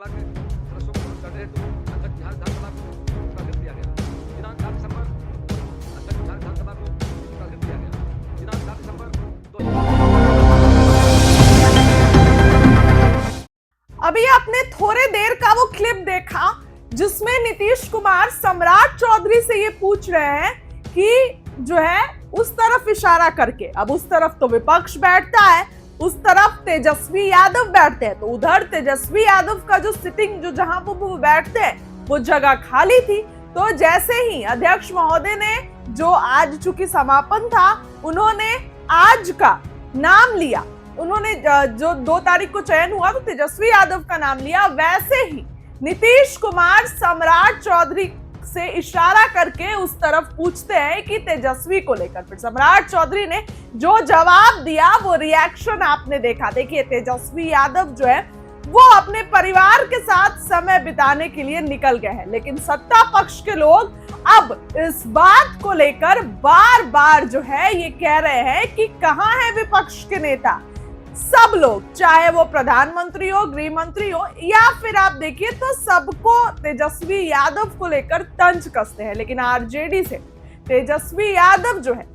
विधानसभा के सदस्यों को करने हेतु अध्यक्ष बिहार विधानसभा को निर्वाचित किया गया। दिनांक 4 दिसंबर अध्यक्ष बिहार विधानसभा को निर्वाचित किया गया। दिनांक 4 दिसंबर अभी आपने थोड़े देर का वो क्लिप देखा जिसमें नीतीश कुमार सम्राट चौधरी से ये पूछ रहे हैं कि जो है उस तरफ इशारा करके, अब उस तरफ तो विपक्ष बैठता है, उस तरफ तेजस्वी यादव बैठते हैं, तो उधर तेजस्वी यादव का जो सिटिंग जो जहां वो बैठते हैं वो जगह खाली थी। तो जैसे ही अध्यक्ष महोदय ने जो आज चूंकि समापन था, उन्होंने आज का नाम लिया, उन्होंने जो 2 तारीख को चयन हुआ तो तेजस्वी यादव का नाम लिया, वैसे ही नीतीश कुमार सम्राट चौधरी से इशारा करके उस तरफ पूछते हैं कि तेजस्वी को लेकर। फिर सम्राट चौधरी ने जो जवाब दिया वो रिएक्शन आपने देखा। देखिए, तेजस्वी यादव जो है वो अपने परिवार के साथ समय बिताने के लिए निकल गए हैं, लेकिन सत्ता पक्ष के लोग अब इस बात को लेकर बार बार जो है ये कह रहे हैं कि कहां है विपक्ष के नेता। सब लोग, चाहे वो प्रधानमंत्री हो, गृह मंत्री हो, या फिर आप देखिए तो सबको तेजस्वी यादव को लेकर तंज कसते हैं, लेकिन आरजेडी से तेजस्वी यादव जो है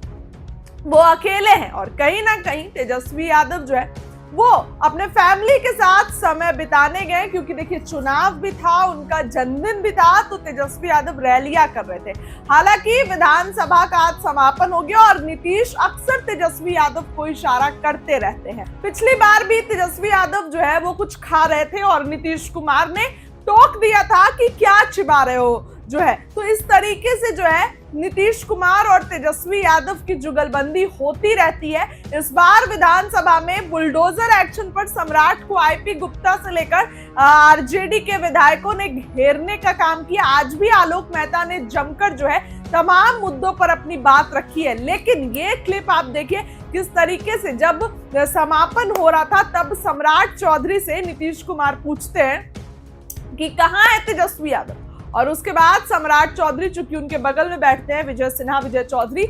वो अकेले हैं। और कहीं ना कहीं तेजस्वी यादव जो है वो अपने फैमिली के साथ समय बिताने गए, क्योंकि देखिए चुनाव भी था, उनका जन्मदिन भी था, तो तेजस्वी यादव रैलियां कर रहे थे। हालांकि विधानसभा का आज समापन हो गया और नीतीश अक्सर तेजस्वी यादव को इशारा करते रहते हैं। पिछली बार भी तेजस्वी यादव जो है वो कुछ खा रहे थे और नीतीश कुमार ने टोक दिया था कि क्या चिबा रहे हो जो है। तो इस तरीके से जो है नीतीश कुमार और तेजस्वी यादव की जुगलबंदी होती रहती है। इस बार विधानसभा में बुलडोजर एक्शन पर सम्राट को आईपी गुप्ता से लेकर आरजेडी के विधायकों ने घेरने का काम किया। आज भी आलोक मेहता ने जमकर जो है तमाम मुद्दों पर अपनी बात रखी है। लेकिन ये क्लिप आप देखिए किस तरीके से, जब समापन हो रहा था तब सम्राट चौधरी से नीतीश कुमार पूछते हैं कि कहां है तेजस्वी यादव, और उसके बाद सम्राट चौधरी, चूंकि उनके बगल में बैठते हैं विजय सिन्हा, विजय चौधरी,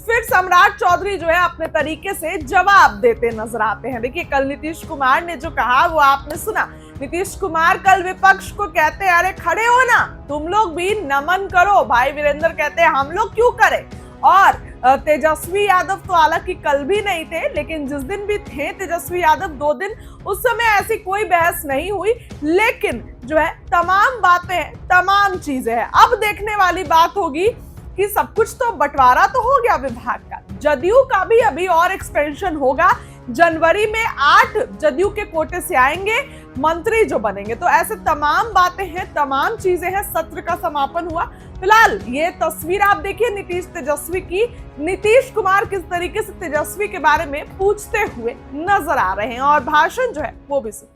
फिर सम्राट चौधरी जो है अपने तरीके से जवाब देते नजर आते हैं। देखिए, कल नीतीश कुमार ने जो कहा वो आपने सुना। नीतीश कुमार कल विपक्ष को कहते हैं अरे खड़े हो ना, तुम लोग भी नमन करो। भाई वीरेंद्र कहते हैं हम लोग क्यों करें। और तेजस्वी यादव तो हालांकि कल भी नहीं थे, लेकिन जिस दिन भी थे तेजस्वी यादव 2 दिन, उस समय ऐसी कोई बहस नहीं हुई। लेकिन जो है तमाम बातें हैं, तमाम चीजें हैं। अब देखने वाली बात होगी कि सब कुछ तो बंटवारा तो हो गया विभाग का, जदयू का भी अभी और एक्सपेंशन होगा। जनवरी में 8 जदयू के कोटे से आएंगे मंत्री जो बनेंगे। तो ऐसे तमाम बातें हैं, तमाम चीजें हैं। सत्र का समापन हुआ। फिलहाल ये तस्वीर आप देखिए नीतीश तेजस्वी की, नीतीश कुमार किस तरीके से तेजस्वी के बारे में पूछते हुए नजर आ रहे हैं और भाषण जो है वो भी सुन।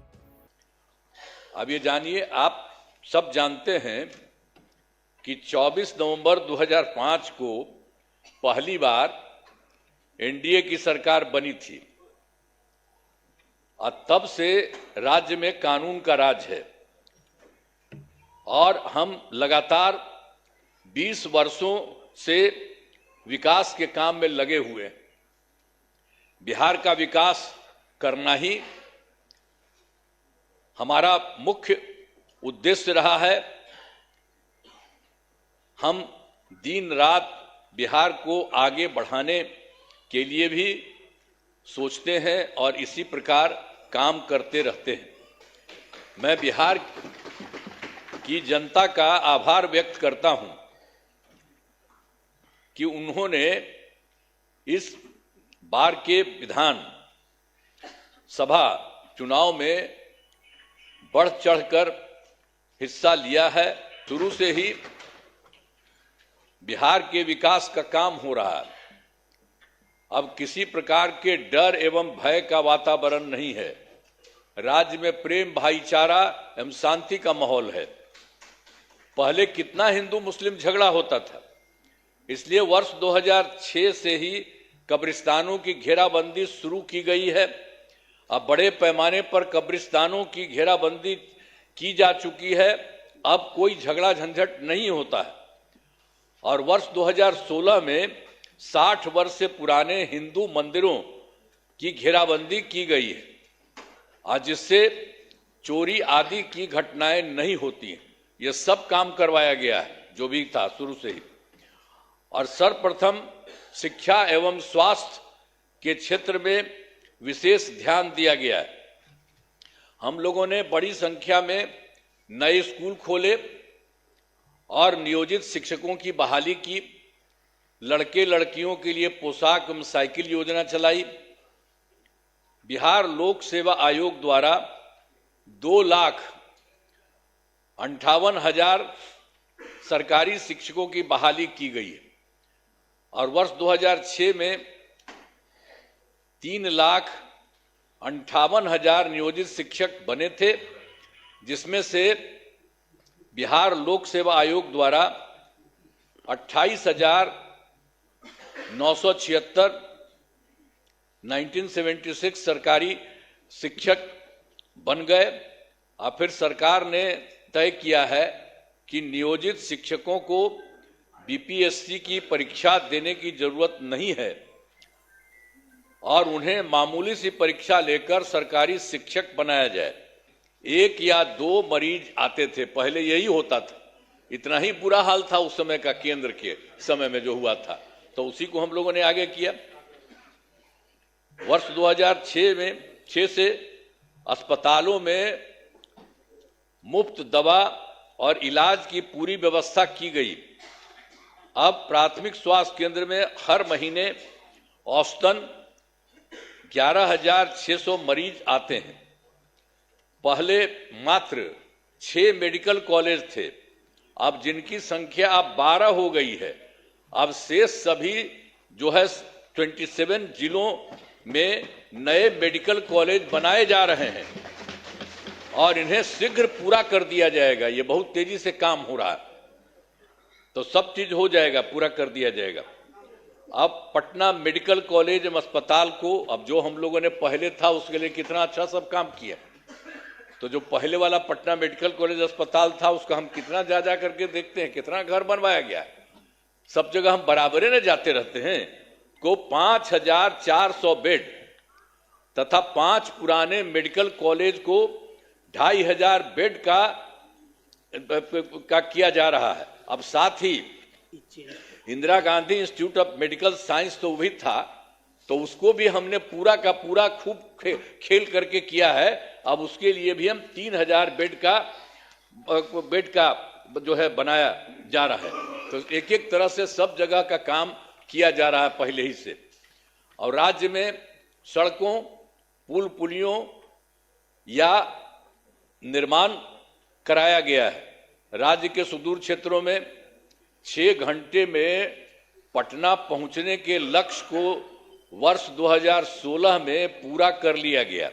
अब ये जानिए, आप सब जानते हैं कि 24 नवंबर 2005 को पहली बार एनडीए की सरकार बनी थी और तब से राज्य में कानून का राज है और हम लगातार 20 वर्षों से विकास के काम में लगे हुए हैं। बिहार का विकास करना ही हमारा मुख्य उद्देश्य रहा है। हम दिन रात बिहार को आगे बढ़ाने के लिए भी सोचते हैं और इसी प्रकार काम करते रहते हैं। मैं बिहार की जनता का आभार व्यक्त करता हूं कि उन्होंने इस बार के विधान सभा चुनाव में बढ़ चढ़कर हिस्सा लिया है। शुरू से ही बिहार के विकास का काम हो रहा है। अब किसी प्रकार के डर एवं भय का वातावरण नहीं है। राज्य में प्रेम, भाईचारा एवं शांति का माहौल है। पहले कितना हिंदू मुस्लिम झगड़ा होता था, इसलिए वर्ष 2006 से ही कब्रिस्तानों की घेराबंदी शुरू की गई है। अब बड़े पैमाने पर कब्रिस्तानों की घेराबंदी की जा चुकी है। अब कोई झगड़ा झंझट नहीं होता है। और वर्ष 2016 में 60 वर्ष से पुराने हिंदू मंदिरों की घेराबंदी की गई है, आज जिससे चोरी आदि की घटनाएं नहीं होती हैं। यह सब काम करवाया गया है जो भी था शुरू से ही। और सर्वप्रथम शिक्षा एवं स्वास्थ्य के क्षेत्र में विशेष ध्यान दिया गया है। हम लोगों ने बड़ी संख्या में नए स्कूल खोले और नियोजित शिक्षकों की बहाली की। लड़के लड़कियों के लिए पोशाक एवं साइकिल योजना चलाई। बिहार लोक सेवा आयोग द्वारा 2,58,000 सरकारी शिक्षकों की बहाली की गई है और वर्ष 2006 में 3,58,000 नियोजित शिक्षक बने थे, जिसमें से बिहार लोक सेवा आयोग द्वारा 28,976 1976 सरकारी शिक्षक बन गए। और फिर सरकार ने तय किया है कि नियोजित शिक्षकों को बीपीएससी की परीक्षा देने की जरूरत नहीं है और उन्हें मामूली सी परीक्षा लेकर सरकारी शिक्षक बनाया जाए। 1 या 2 मरीज आते थे, पहले यही होता था। इतना ही बुरा हाल था उस समय का, केंद्र के समय में जो हुआ था, तो उसी को हम लोगों ने आगे किया। वर्ष 2006 से अस्पतालों में मुफ्त दवा और इलाज की पूरी व्यवस्था की गई। अब प्राथमिक स्वास्थ्य केंद्र में हर महीने औसतन 11,600 मरीज आते हैं। पहले मात्र 6 मेडिकल कॉलेज थे, अब जिनकी संख्या अब 12 हो गई है। अब शेष सभी जो है 27 जिलों में नए मेडिकल कॉलेज बनाए जा रहे हैं और इन्हें शीघ्र पूरा कर दिया जाएगा। ये बहुत तेजी से काम हो रहा है, तो सब चीज हो जाएगा, पूरा कर दिया जाएगा। अब पटना मेडिकल कॉलेज एवं अस्पताल को, अब जो हम लोगों ने पहले था उसके लिए कितना अच्छा सब काम किया। तो जो पहले वाला पटना मेडिकल कॉलेज अस्पताल था उसका हम कितना जा करके देखते हैं, कितना घर बनवाया गया है। सब जगह हम बराबरे न जाते रहते हैं। को 5,400 बेड तथा 5 पुराने मेडिकल कॉलेज को 2,500 बेड का किया जा रहा है। अब साथ ही Indira Gandhi institute of medical science तो भी था, तो उसको भी हमने पूरा का पूरा खूब खेल करके किया है। अब उसके लिए भी हम 3,000 बेड का जो है बनाया जा रहा है। तो एक एक तरह से सब जगह का काम किया जा रहा है पहले ही से। और राज्य में सड़कों, पुल पुलियों या निर्माण कराया गया है। राज्य के सुदूर क्षेत्रों में 6 घंटे में पटना पहुंचने के लक्ष्य को वर्ष 2016 में पूरा कर लिया गया।